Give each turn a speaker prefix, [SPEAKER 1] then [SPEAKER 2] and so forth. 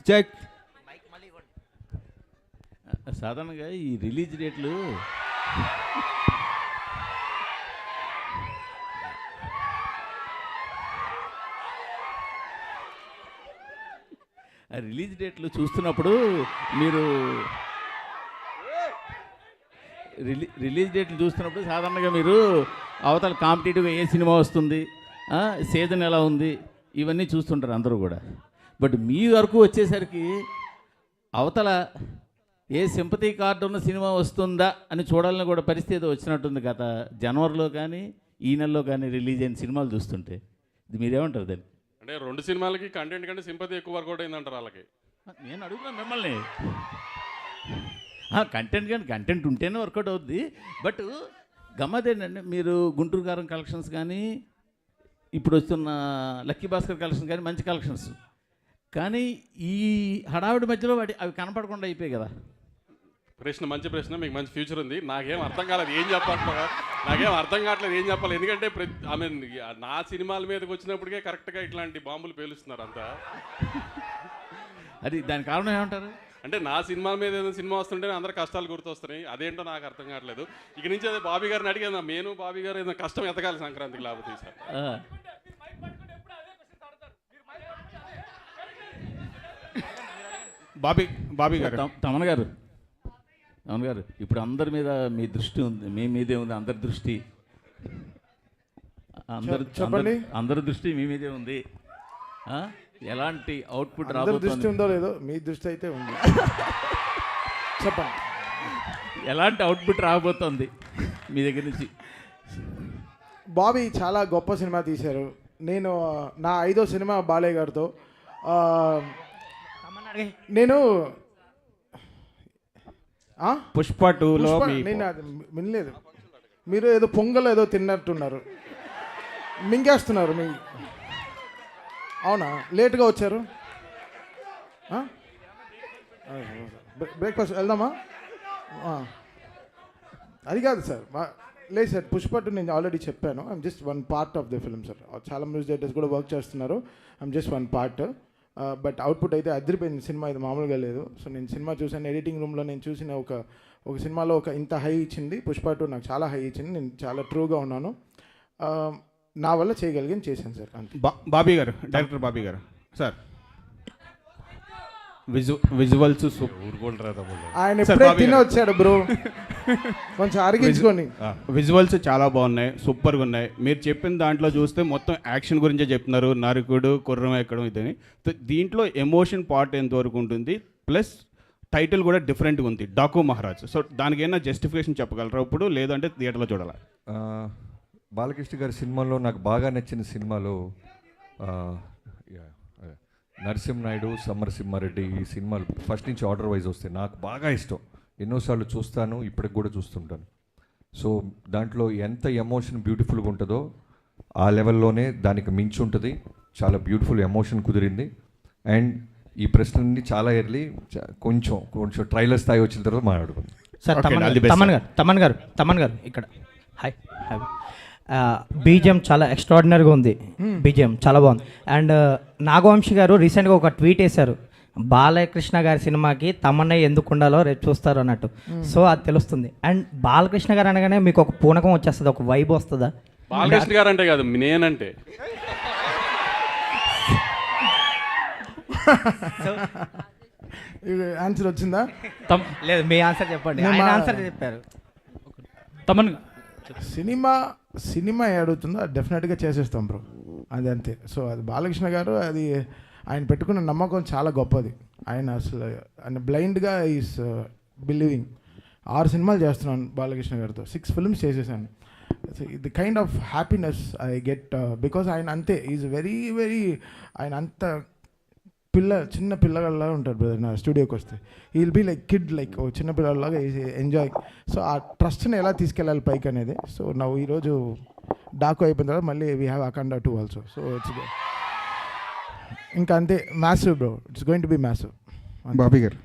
[SPEAKER 1] Check. సాధారణంగా ఈ release డేట్లు రిలీజ్ డేట్లు చూస్తున్నప్పుడు మీరు రిలీజ్ డేట్లు చూస్తున్నప్పుడు సాధారణంగా మీరు అవతల కాంపిటేటివ్గా ఏ సినిమా వస్తుంది, సీజన్ ఎలా ఉంది, ఇవన్నీ చూస్తుంటారు అందరూ కూడా. బట్ మీ వరకు వచ్చేసరికి అవతల ఏ సింపతి కార్డు ఉన్న సినిమా వస్తుందా అని చూడాలని కూడా పరిస్థితి వచ్చినట్టుంది గత జనవరిలో కానీ ఈ నెలలో కానీ రిలీజ్ అయిన సినిమాలు చూస్తుంటే. ఇది మీరేమంటారు దాన్ని?
[SPEAKER 2] అంటే 2 సినిమాలకి కంటెంట్ కంటే సింపతి ఎక్కువ వర్కౌట్ అయిందంటారు వాళ్ళకి.
[SPEAKER 1] నేను అడుగుతున్నాను మిమ్మల్ని. కంటెంట్ కానీ కంటెంట్ ఉంటేనే వర్కౌట్ అవుద్ది. బట్ గమ్మత్ ఏంటంటే మీరు గుంటూరు కారం కలెక్షన్స్ కానీ ఇప్పుడు వస్తున్న లక్కీ భాస్కర్ కలెక్షన్స్ కానీ మంచి కలెక్షన్స్, కానీ ఈ హడావిడి మధ్యలో అవి కనపడకుండా అయిపోయాయి కదా.
[SPEAKER 2] ప్రశ్న మంచి ప్రశ్న, మీకు మంచి ఫ్యూచర్ ఉంది. నాకేం అర్థం కాలేదు ఏం చెప్పాలి, నాకేం అర్థం కావట్లేదు ఏం చెప్పాలి. ఎందుకంటే నా సినిమాల మీదకి వచ్చినప్పటికే కరెక్ట్గా ఇట్లాంటి బాంబులు పేలుస్తున్నారు అంతా.
[SPEAKER 1] అది దాని కారణం ఏమంటారు?
[SPEAKER 2] అంటే నా సినిమా మీద ఏదైనా సినిమా వస్తుంటే అందరు కష్టాలు గుర్తొస్తున్నాయి. అదేంటో నాకు అర్థం కావట్లేదు. ఇక నుంచి అదే బాబీ గారిని అడిగాను, నేను బాబీ గారు ఏదైనా కష్టం ఎతకాలి సంక్రాంతికి లేకపోతే సార్.
[SPEAKER 3] బాబీ గారు,
[SPEAKER 1] తమన్ గారు ఇప్పుడు అందరి మీద మీ దృష్టి ఉంది, మీ మీదే ఉంది అందరి దృష్టి. అందరి దృష్టి మీ మీదే ఉంది. ఎలాంటి అవుట్పుట్
[SPEAKER 4] దృష్టి ఉందో లేదో మీ దృష్టి అయితే ఉంది. చెప్పండి,
[SPEAKER 1] ఎలాంటి అవుట్పుట్ రాబోతోంది మీ దగ్గర నుంచి?
[SPEAKER 4] బాబీ చాలా గొప్ప సినిమా తీశారు. నేను నా 5వ సినిమా బాలయ్య గారితో. నేను
[SPEAKER 3] పుష్ప 2లో
[SPEAKER 4] నేను అది వినలేదు. మీరు ఏదో పొంగల్ ఏదో తిన్నట్టున్నారు, మింగేస్తున్నారు. అవునా, లేట్గా వచ్చారు. బ్రేక్ఫాస్ట్ వెళ్దామా? అది కాదు సార్, లేదు సార్. పుష్ప 2 నేను ఆల్రెడీ చెప్పాను. I'm just one part of the film sir. చాలా మ్యూజిక్ డైరెక్టర్స్ కూడా వర్క్ చేస్తున్నారు. I'm just one part. But output అయితే అదిరిపోయింది. సినిమా ఇది మామూలుగా లేదు. సో నేను సినిమా చూసాను, ఎడిటింగ్ రూమ్లో నేను చూసిన ఒక సినిమాలో ఇంత హై ఇచ్చింది పుష్ప 2 నాకు చాలా హై ఇచ్చింది. నేను చాలా ట్రూగా ఉన్నాను. నా వల్ల చేయగలిగాను, చేశాను సార్. అంతే.
[SPEAKER 3] బాబీ గారు, డైరెక్టర్ బాబీ గారు సార్, విజువల్స్
[SPEAKER 4] ఆయన ఎప్పుడే తినే వచ్చాడు బ్రో, కొంచెం అరిగించుకొని.
[SPEAKER 3] విజువల్స్ చాలా బాగున్నాయి, సూపర్గా ఉన్నాయి. మీరు చెప్పిన దాంట్లో చూస్తే మొత్తం యాక్షన్ గురించే చెప్తున్నారు, నరుకుడు కుర్రం ఎక్కడం ఇదని. దీంట్లో ఎమోషన్ పార్ట్ ఎంతవరకు ఉంటుంది, ప్లస్ టైటిల్ కూడా డిఫరెంట్గా ఉంది, డాకు మహారాజ్. సో దానికి ఏమైనా జస్టిఫికేషన్ చెప్పగలరా ఇప్పుడు, లేదంటే థియేటర్లో చూడాలా?
[SPEAKER 5] బాలకృష్ణ గారి సినిమాలో నాకు బాగా నచ్చిన సినిమాలో నరసింహనాయుడు, సమరసింహారెడ్డి, ఈ సినిమాలు ఫస్ట్ నుంచి ఆర్డర్ వైజ్ వస్తాయి. నాకు బాగా ఇష్టం, ఎన్నోసార్లు చూస్తాను, ఇప్పటికి కూడా చూస్తుంటాను. సో దాంట్లో ఎంత ఎమోషన్ బ్యూటిఫుల్గా ఉంటుందో ఆ లెవెల్లోనే దానికి మించి ఉంటుంది. చాలా బ్యూటిఫుల్ ఎమోషన్ కుదిరింది. అండ్ ఈ ప్రశ్నని చాలా ఎర్లీ కొంచెం ట్రైలర్ స్థాయి వచ్చిన తర్వాత మాట్లాడుకుందాం
[SPEAKER 6] సార్. తమన్ గారు ఇక్కడ హాయ్. బీజిఎం చాలా ఎక్స్ట్రాడినరీగా ఉంది, బీజిఎం చాలా బాగుంది. అండ్ నాగవంశి గారు రీసెంట్గా ఒక ట్వీట్ వేశారు, బాలకృష్ణ గారి సినిమాకి తమన్నా ఎందుకు ఉండాలో రేపు చూస్తారు అన్నట్టు. సో అది తెలుస్తుంది. అండ్ బాలకృష్ణ గారు అనగానే మీకు ఒక పూనకం వచ్చేస్తుంది, ఒక వైబ్ వస్తుందా?
[SPEAKER 2] బాలకృష్ణ గారు అంటే కాదు, నేనంటే
[SPEAKER 4] ఆన్సర్ వచ్చిందా?
[SPEAKER 6] లేదు, మీ ఆన్సర్ చెప్పండి. ఆయన ఆన్సర్ చెప్పారు.
[SPEAKER 1] తమన్
[SPEAKER 4] సినిమా అడుగుతుందో అది డెఫినెట్గా చేసేస్తాం బ్రో, అది అంతే. సో అది బాలకృష్ణ గారు, అది ఆయన పెట్టుకున్న నమ్మకం చాలా గొప్పది. ఆయన బ్లైండ్గా ఈస్ బిలీవింగ్. 6 సినిమాలు చేస్తున్నాను బాలకృష్ణ గారితో, 6 ఫిల్మ్స్ చేసేసాను. The kind of happiness I get because ఆయన అంతే, ఈజ్ వెరీ ఆయన అంత చిన్న పిల్లగాళ్ళ ఉంటారు బ్రదర్. నా స్టూడియోకి వస్తే he will be like kid, like ఓ చిన్న పిల్లలాగా ఎంజాయ్. సో ఆ ట్రస్ట్ని ఎలా తీసుకెళ్ళాలి పైకి అనేది. సో నా ఈరోజు డాకు అయిపోయిన తర్వాత మళ్ళీ we have Akhanda 2 also. So it's ఇంకా అంతే, massive bro, it's going to be massive.
[SPEAKER 3] Bobby గారు